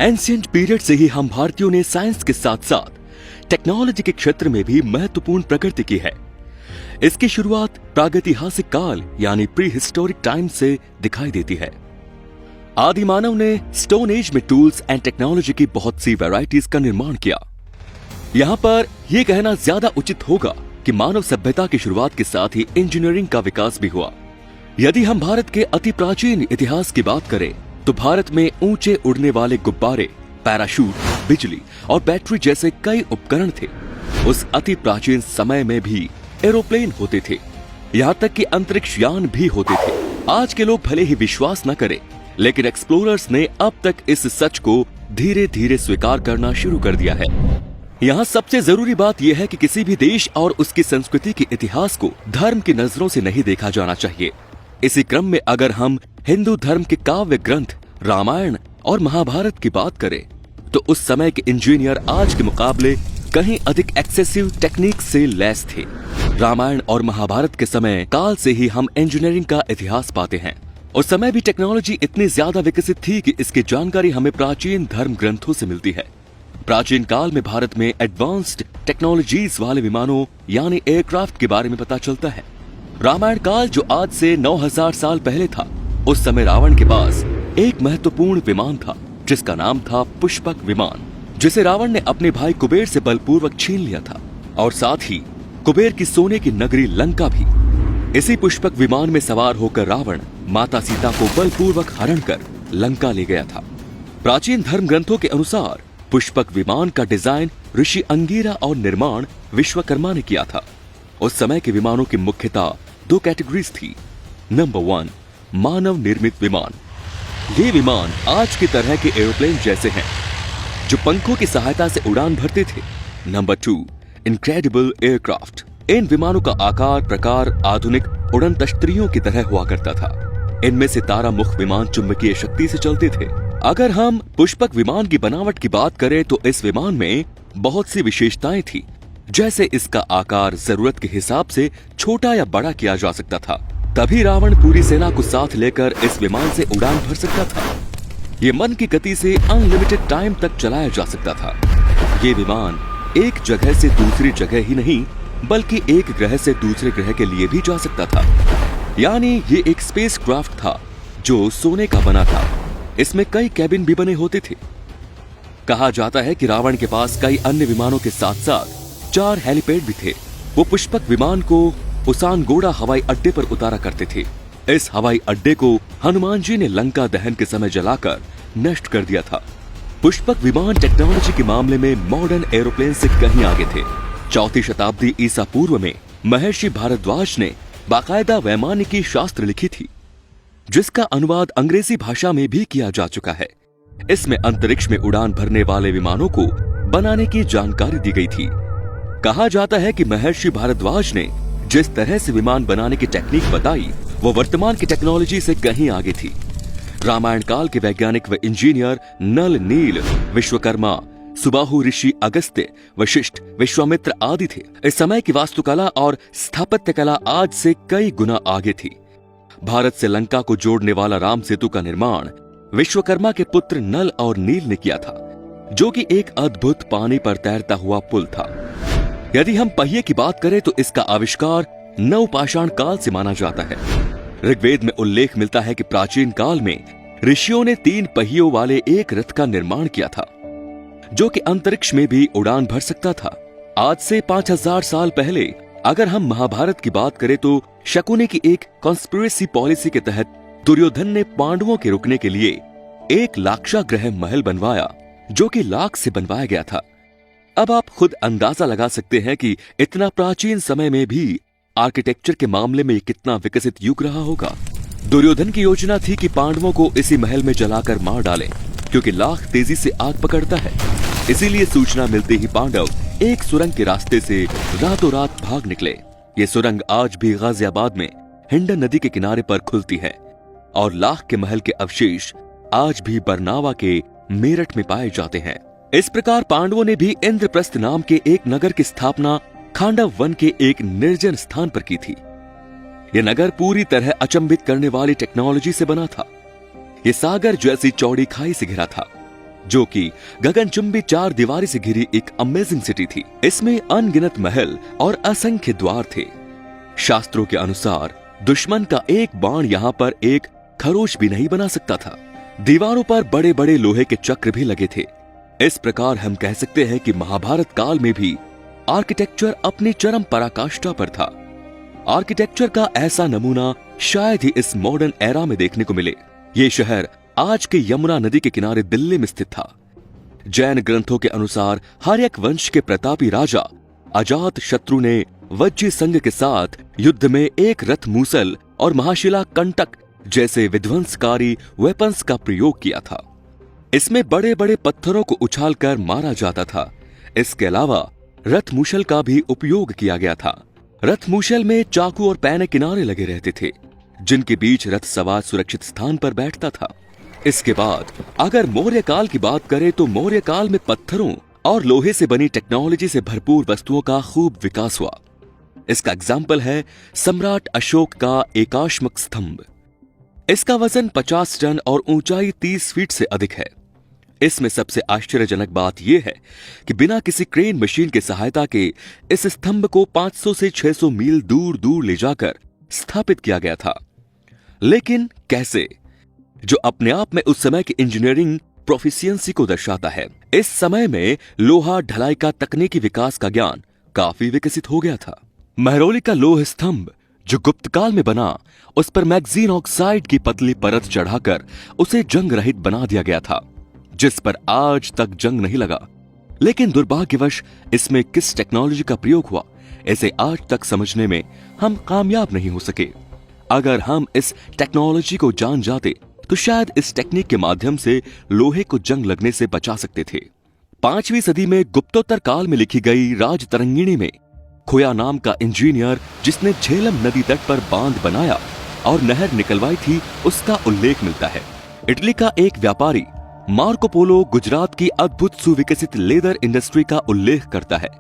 Ancient period से ही हम भारतीयों ने साइंस के साथ साथ टेक्नोलॉजी के क्षेत्र में भी महत्वपूर्ण प्रगति की है। इसकी शुरुआत प्रागैतिहासिक काल यानी प्री हिस्टोरिक टाइम से दिखाई देती है। आदि मानव ने स्टोन एज में टूल्स एंड टेक्नोलॉजी की बहुत सी वैरायटीज का निर्माण किया। यहाँ पर यह कहना ज्यादा उचित होगा कि मानव सभ्यता की शुरुआत के साथ ही इंजीनियरिंग का विकास भी हुआ। यदि हम भारत के अति प्राचीन इतिहास की बात करें तो भारत में ऊंचे उड़ने वाले गुब्बारे, पैराशूट, बिजली और बैटरी जैसे कई उपकरण थे। उस अति प्राचीन समय में भी एरोप्लेन होते थे, यहाँ तक कि अंतरिक्ष यान भी होते थे। आज के लोग भले ही विश्वास न करें, लेकिन एक्सप्लोरर्स ने अब तक इस सच को धीरे धीरे स्वीकार करना शुरू कर दिया है। यहाँ सबसे जरूरी बात यह है कि किसी भी देश और उसकी संस्कृति के इतिहास को धर्म की नजरों से नहीं देखा जाना चाहिए। इसी क्रम में अगर हम हिंदू धर्म के काव्य ग्रंथ रामायण और महाभारत की बात करें तो उस समय के इंजीनियर आज के मुकाबले कहीं अधिक एक्सेसिव टेक्निक से लैस थे। रामायण और महाभारत के समय काल से ही हम इंजीनियरिंग का इतिहास पाते हैं। उस समय भी टेक्नोलॉजी इतनी ज्यादा विकसित थी कि इसकी जानकारी हमें प्राचीन धर्म ग्रंथों से मिलती है। प्राचीन काल में भारत में एडवांस्ड टेक्नोलॉजीज वाले विमानों यानी एयरक्राफ्ट के बारे में पता चलता है। रामायण काल जो आज से 9000 साल पहले था, उस समय रावण के पास एक महत्वपूर्ण विमान था जिसका नाम था पुष्पक विमान, जिसे रावण ने अपने भाई कुबेर से बलपूर्वक छीन लिया था और साथ ही कुबेर की सोने की नगरी लंका भी। इसी पुष्पक विमान में सवार होकर रावण माता सीता को बलपूर्वक हरण कर लंका ले गया था। प्राचीन धर्म ग्रंथों के अनुसार पुष्पक विमान का डिजाइन ऋषि अंगिरा और निर्माण विश्वकर्मा ने किया था। उस समय के विमानों की मुख्यतः दो कैटेगरीज थी। नंबर 1, मानव निर्मित विमान। ये विमान आज की तरह के एरोप्लेन जैसे हैं जो पंखों की सहायता से उड़ान भरते थे। Number 2, incredible aircraft. इन विमानों का आकार प्रकार आधुनिक उड़न तश्तरियों की तरह हुआ करता था। इनमें से तारामुख विमान चुंबकीय शक्ति से चलते थे। अगर हम पुष्पक विमान की बनावट की बात करें तो इस विमान में बहुत सी विशेषताएं थी, जैसे इसका आकार जरूरत के हिसाब से छोटा या बड़ा किया जा सकता था। तभी रावण पूरी सेना को साथ लेकर इस विमान से उड़ान भर सकता था। ये मन की गति से अनलिमिटेड टाइम तक चलाया जा सकता था। ये विमान एक जगह से दूसरी जगह ही नहीं बल्कि एक ग्रह से दूसरे ग्रह के लिए भी जा सकता था। यानी ये एक स्पेस क्राफ्ट था जो सोने का बना था। इसमें कई कैबिन भी बने होते थे। कहा जाता है कि रावण के पास कई अन्य विमानों के साथ साथ 4 हेलीपैड भी थे। वो पुष्पक विमान को उसानगोड़ा हवाई अड्डे पर उतारा करते थे। इस हवाई अड्डे को हनुमान जी ने लंका दहन के समय जलाकर नष्ट कर दिया था। पुष्पक विमान टेक्नोलॉजी के मामले में मॉडर्न एरोप्लेन से कहीं आगे थे। 4वीं शताब्दी ईसा पूर्व में महर्षि भारद्वाज ने बाकायदा वैमानिकी शास्त्र लिखी थी, जिसका अनुवाद अंग्रेजी भाषा में भी किया जा चुका है। इसमें अंतरिक्ष में उड़ान भरने वाले विमानों को बनाने की जानकारी दी गई थी। कहा जाता है कि महर्षि भारद्वाज ने जिस तरह से विमान बनाने की टेक्निक बताई वो वर्तमान की टेक्नोलॉजी से कहीं आगे थी। रामायण काल के वैज्ञानिक व इंजीनियर नल, नील, विश्वकर्मा, सुबाहु ऋषि अगस्त्य, वशिष्ठ, विश्वामित्र आदि थे। इस समय की वास्तुकला और स्थापत्य कला आज से कई गुना आगे थी। भारत से लंका को जोड़ने वाला राम सेतु का निर्माण विश्वकर्मा के पुत्र नल और नील ने किया था, जो कि एक अद्भुत पानी पर तैरता हुआ पुल था। यदि हम पहिए की बात करें तो इसका आविष्कार नवपाषाण काल से माना जाता है। ऋग्वेद में उल्लेख मिलता है कि प्राचीन काल में ऋषियों ने 3 पहियों वाले एक रथ का निर्माण किया था, जो कि अंतरिक्ष में भी उड़ान भर सकता था। आज से 5000 साल पहले अगर हम महाभारत की बात करें तो शकुनी की एक कॉन्स्पिरेसी पॉलिसी के तहत दुर्योधन ने पांडवों के रुकने के लिए एक लाक्षागृह महल बनवाया, जो कि लाख से बनवाया गया था। अब आप खुद अंदाजा लगा सकते हैं कि इतना प्राचीन समय में भी आर्किटेक्चर के मामले में कितना विकसित युग रहा होगा। दुर्योधन की योजना थी कि पांडवों को इसी महल में जलाकर मार डालें, क्योंकि लाख तेजी से आग पकड़ता है। इसीलिए सूचना मिलते ही पांडव एक सुरंग के रास्ते से रातों रात भाग निकले। ये सुरंग आज भी गाजियाबाद में हिंडन नदी के किनारे पर खुलती है और लाख के महल के अवशेष आज भी बरनावा के मेरठ में पाए जाते हैं। इस प्रकार पांडवों ने भी इंद्रप्रस्थ नाम के एक नगर की स्थापना खांडव वन के एक निर्जन स्थान पर की थी। यह नगर पूरी तरह अचंभित करने वाली टेक्नोलॉजी से बना था। यह सागर जैसी चौड़ी खाई से घिरा था। जो कि गगनचुंबी 4 दीवारी से घिरी एक अमेजिंग सिटी थी। इसमें अनगिनत महल और असंख्य द्वार थे। शास्त्रों के अनुसार दुश्मन का एक बाण यहाँ पर एक खरोच भी नहीं बना सकता था। दीवारों पर बड़े बड़े लोहे के चक्र भी लगे थे। इस प्रकार हम कह सकते हैं कि महाभारत काल में भी आर्किटेक्चर अपनी चरम पराकाष्ठा पर था। आर्किटेक्चर का ऐसा नमूना शायद ही इस मॉडर्न एरा में देखने को मिले। ये शहर आज के यमुना नदी के किनारे दिल्ली में स्थित था। जैन ग्रंथों के अनुसार हर्यक वंश के प्रतापी राजा अजात शत्रु ने वज्जी संघ के साथ युद्ध में एक रथ मूसल और महाशिला कंटक जैसे विध्वंसकारी वेपन्स का प्रयोग किया था। इसमें बड़े बड़े पत्थरों को उछालकर मारा जाता था। इसके अलावा रथ मूसल का भी उपयोग किया गया था। रथ मूसल में चाकू और पैने किनारे लगे रहते थे, जिनके बीच रथ सवार सुरक्षित स्थान पर बैठता था। इसके बाद अगर मौर्य काल की बात करें तो मौर्य काल में पत्थरों और लोहे से बनी टेक्नोलॉजी से भरपूर वस्तुओं का खूब विकास हुआ। इसका एग्जाम्पल है सम्राट अशोक का एकाश्मक स्तंभ। इसका वजन 50 टन और ऊंचाई 30 फीट से अधिक है। इसमें सबसे आश्चर्यजनक बात यह है कि बिना किसी क्रेन मशीन की सहायता के इस स्तंभ को 500 से 600 मील दूर दूर ले जाकर स्थापित किया गया था। लेकिन कैसे? जो अपने आप में उस समय की इंजीनियरिंग प्रोफिशिएंसी को दर्शाता है। इस समय में लोहा ढलाई का तकनीकी विकास का ज्ञान काफी विकसित हो गया था। महरौली का लोह स्तंभ जो गुप्त काल में बना, उस पर मैग्जीन ऑक्साइड की पतली परत चढ़ाकर उसे जंग रहित बना दिया गया था, जिस पर आज तक जंग नहीं लगा। लेकिन दुर्भाग्यवश इसमें किस टेक्नोलॉजी का प्रयोग हुआ, इसे आज तक समझने में हम कामयाब नहीं हो सके। अगर हम इस टेक्नोलॉजी को जान जाते तो शायद इस टेक्निक के माध्यम से लोहे को जंग लगने से बचा सकते थे। 5वीं सदी में गुप्तोत्तर काल में लिखी गई राजतरंगिणी में खोया नाम का इंजीनियर जिसने झेलम नदी तट पर बांध बनाया और नहर निकलवाई थी, उसका उल्लेख मिलता है। इटली का एक व्यापारी मार्को पोलो गुजरात की अद्भुत सुविकसित लेदर इंडस्ट्री का उल्लेख करता है,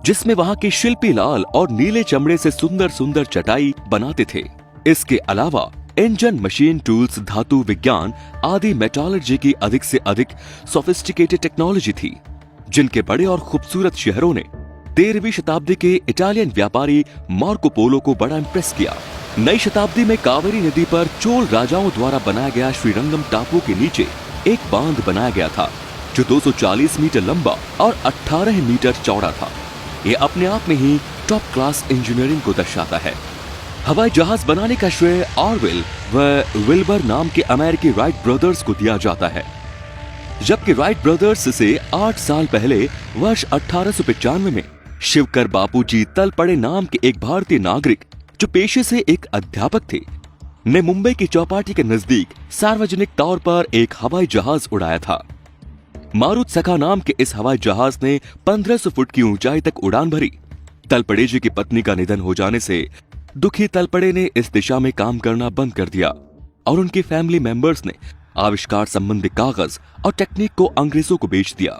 जिसमें वहां के शिल्पी लाल और नीले चमड़े से सुंदर सुंदर चटाई बनाते थे। इसके अलावा इंजन, मशीन टूल्स, धातु विज्ञान आदि मेटालर्जी की अधिक से अधिक सोफिस्टिकेटेड टेक्नोलॉजी थी, जिनके बड़े और खूबसूरत शहरों ने 13वीं शताब्दी के इटालियन व्यापारी मार्को पोलो को बड़ा इंप्रेस किया। नई शताब्दी में कावेरी नदी पर चोल राजाओं द्वारा बनाया गया श्रीरंगम टापू के नीचे एक बांध बनाया गया था, जो 240 मीटर लंबा और 18 मीटर चौड़ा था। यह अपने आप में ही टॉप क्लास इंजीनियरिंग को दर्शाता है। हवाई जहाज बनाने का श्रेय ऑरवेल व विल्बर नाम के अमेरिकी राइट ब्रदर्स को दिया जाता है, जबकि राइट ब्रदर्स से 8 साल पहले वर्ष 1895 में शिवकर बापूजी तलपड़े नाम के एक भारतीय नागरिक जो पेशे से एक अध्यापक थे, ने मुंबई की चौपाटी के नजदीक सार्वजनिक तौर पर एक हवाई जहाज उड़ाया था। मारुत सखा नाम के इस हवाई जहाज ने 1500 फुट की ऊंचाई तक उड़ान भरी। तलपड़े जी की पत्नी का निधन हो जाने से दुखी तलपड़े ने इस दिशा में काम करना बंद कर दिया और उनके फैमिली मेंबर्स ने आविष्कार संबंधी कागज और टेक्निक को अंग्रेजों को बेच दिया।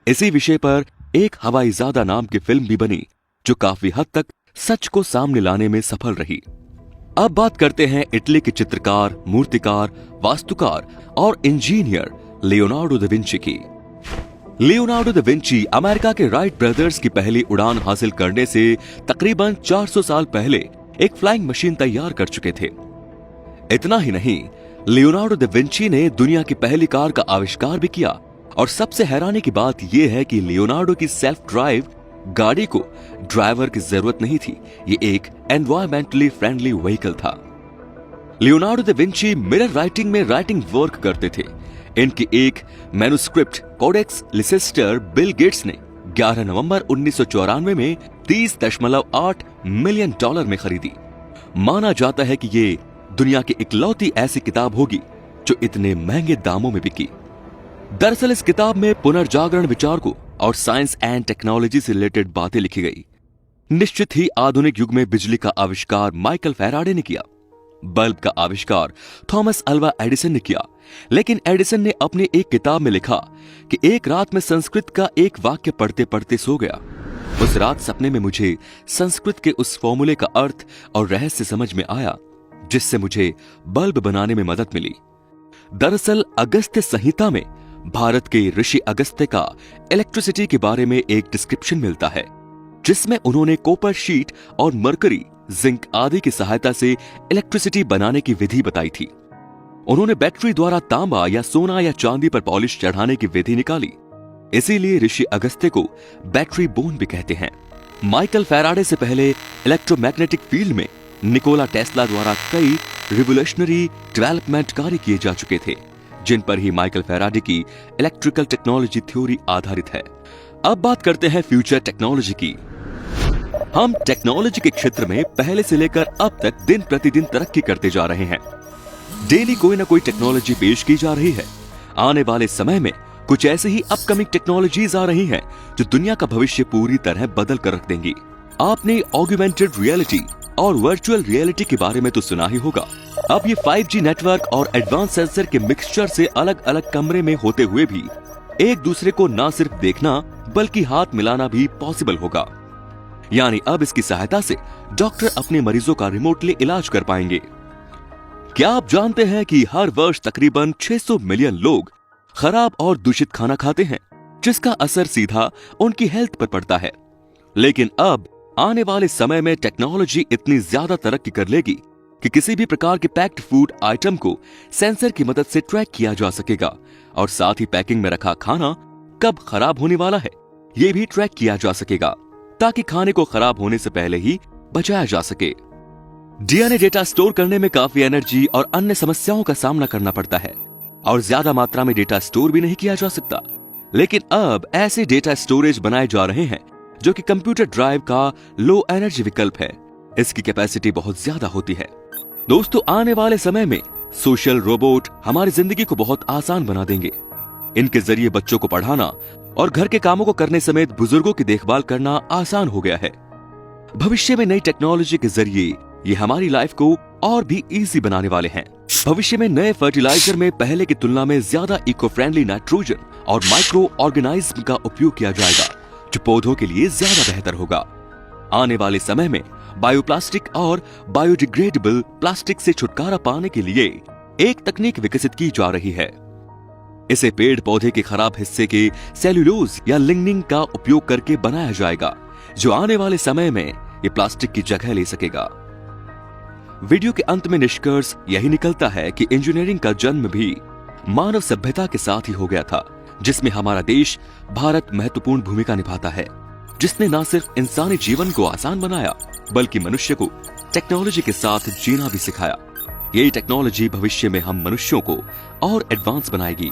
इसी विषय पर एक हवाईजादा नाम की फिल्म भी बनी, जो काफी हद तक सच को सामने लाने में सफल रही। अब बात करते हैं इटली के चित्रकार, मूर्तिकार, वास्तुकार और इंजीनियर लियोनार्डो दा विंची की। लियोनार्डो दा विंची अमेरिका के राइट ब्रदर्स की पहली उड़ान हासिल करने से तकरीबन 400 साल पहले एक फ्लाइंग मशीन तैयार कर चुके थे। इतना ही नहीं, लियोनार्डो दा विंची ने दुनिया की पहली कार का आविष्कार भी किया, और सबसे हैरानी की बात यह है कि लियोनार्डो की सेल्फ ड्राइव गाड़ी को ड्राइवर की जरूरत नहीं थी। ये एक एनवायरमेंटली फ्रेंडली व्हीकल था। Leonardo da Vinci mirror writing में राइटिंग वर्क करते थे। इनकी एक manuscript Codex Leicester Bill Gates ने 11 नवंबर 1994 में $30.8 मिलियन में खरीदी। माना जाता है कि ये दुनिया की इकलौती ऐसी किताब होगी जो इतने महंगे दामों में बिकी। दरअसल इस किताब में पुनर्जागरण विचारकों और साइंस एंड टेक्नोलॉजी से रिलेटेड बातें लिखी गई। निश्चित ही आधुनिक युग में बिजली का आविष्कार माइकल फैराडे ने किया। बल्ब का आविष्कार थॉमस अल्वा एडिसन ने किया, लेकिन एडिसन ने अपनी एक किताब में लिखा कि एक रात में संस्कृत का एक वाक्य पढ़ते पढ़ते सो गया। उस रात सपने में मुझे संस्कृत के उस फॉर्मूले का अर्थ और रहस्य समझ में आया, जिससे मुझे बल्ब बनाने में मदद मिली। दरअसल अगस्त्य संहिता में भारत के ऋषि अगस्त्य का इलेक्ट्रिसिटी के बारे में एक डिस्क्रिप्शन मिलता है, जिसमें उन्होंने कॉपर शीट और मरकरी, जिंक आदि की सहायता से इलेक्ट्रिसिटी बनाने की विधि बताई थी। उन्होंने बैटरी द्वारा तांबा या सोना या चांदी पर पॉलिश चढ़ाने की विधि निकाली। इसीलिए ऋषि अगस्त्य को बैटरी बोन भी कहते हैं। माइकल फैराडे से पहले इलेक्ट्रोमैग्नेटिक फील्ड में निकोला टेस्ला द्वारा कई रिवोल्यूशनरी डेवलपमेंट कार्य किए जा चुके थे, जिन पर ही माइकल फैराडे की इलेक्ट्रिकल टेक्नोलॉजी थ्योरी आधारित है। अब बात करते हैं फ्यूचर टेक्नोलॉजी की। हम टेक्नोलॉजी के क्षेत्र में पहले से लेकर अब तक दिन प्रतिदिन तरक्की करते जा रहे हैं। डेली कोई ना कोई टेक्नोलॉजी पेश की जा रही है। आने वाले समय में कुछ ऐसे ही अपकमिंग टेक्नोलॉजीज आ रही हैं जो दुनिया का भविष्य पूरी तरह बदल कर रख देंगी। आपने ऑग्मेंटेड रियलिटी और वर्चुअल रियलिटी के बारे में तो सुना ही होगा। अब ये 5G नेटवर्क और एडवांस सेंसर के मिक्सचर से अलग अलग कमरे में होते हुए भी एक दूसरे को न सिर्फ देखना बल्कि हाथ मिलाना भी पॉसिबल होगा। यानी अब इसकी सहायता से डॉक्टर अपने मरीजों का रिमोटली इलाज कर पाएंगे। क्या आप जानते हैं कि हर वर्ष तकरीबन 600 मिलियन लोग खराब और दूषित खाना खाते हैं, जिसका असर सीधा उनकी हेल्थ पर पड़ता है। लेकिन अब आने वाले समय में टेक्नोलॉजी इतनी ज्यादा तरक्की कर लेगी कि किसी भी प्रकार के पैक्ड फूड आइटम को सेंसर की मदद से ट्रैक किया जा सकेगा और साथ ही पैकिंग में रखा खाना कब खराब होने वाला है ये भी ट्रैक किया जा सकेगा, ताकि खाने को खराब होने से पहले ही बचाया जा सके। डीएनए डेटा स्टोर करने में काफी एनर्जी और अन्य समस्याओं का सामना करना पड़ता है और ज्यादा मात्रा में डेटा स्टोर भी नहीं किया जा सकता। लेकिन अब ऐसे डेटा स्टोरेज बनाए जा रहे हैं जो कि कंप्यूटर ड्राइव का लो एनर्जी विकल्प है। इसकी कैपेसिटी बहुत ज्यादा होती है। दोस्तों, आने वाले समय में सोशल रोबोट हमारी जिंदगी को बहुत आसान बना देंगे। इनके जरिए बच्चों को पढ़ाना और घर के कामों को करने समेत बुजुर्गों की देखभाल करना आसान हो गया है। भविष्य में नई टेक्नोलॉजी के जरिए ये हमारी लाइफ को और भी इजी बनाने वाले हैं। भविष्य में नए फर्टिलाइजर में पहले की तुलना में ज्यादा इको फ्रेंडली नाइट्रोजन और माइक्रो ऑर्गेनाइज्म का उपयोग किया जाएगा, जो पौधों के लिए ज्यादा बेहतर होगा। आने वाले समय में बायोप्लास्टिक और बायोडिग्रेडेबल प्लास्टिक से छुटकारा पाने के लिए एक तकनीक विकसित की जा रही है। इसे पेड़ पौधे के खराब हिस्से के सेल्यूलोज या लिग्निन का उपयोग करके बनाया जाएगा, जो आने वाले समय में ये प्लास्टिक की जगह ले सकेगा। वीडियो के अंत में निष्कर्ष यही निकलता है कि इंजीनियरिंग का जन्म भी मानव सभ्यता के साथ ही हो गया था, जिसमें हमारा देश भारत महत्वपूर्ण भूमिका निभाता है, जिसने न सिर्फ इंसानी जीवन को आसान बनाया बल्कि मनुष्य को टेक्नोलॉजी के साथ जीना भी सिखाया। यही टेक्नोलॉजी भविष्य में हम मनुष्यों को और एडवांस बनाएगी।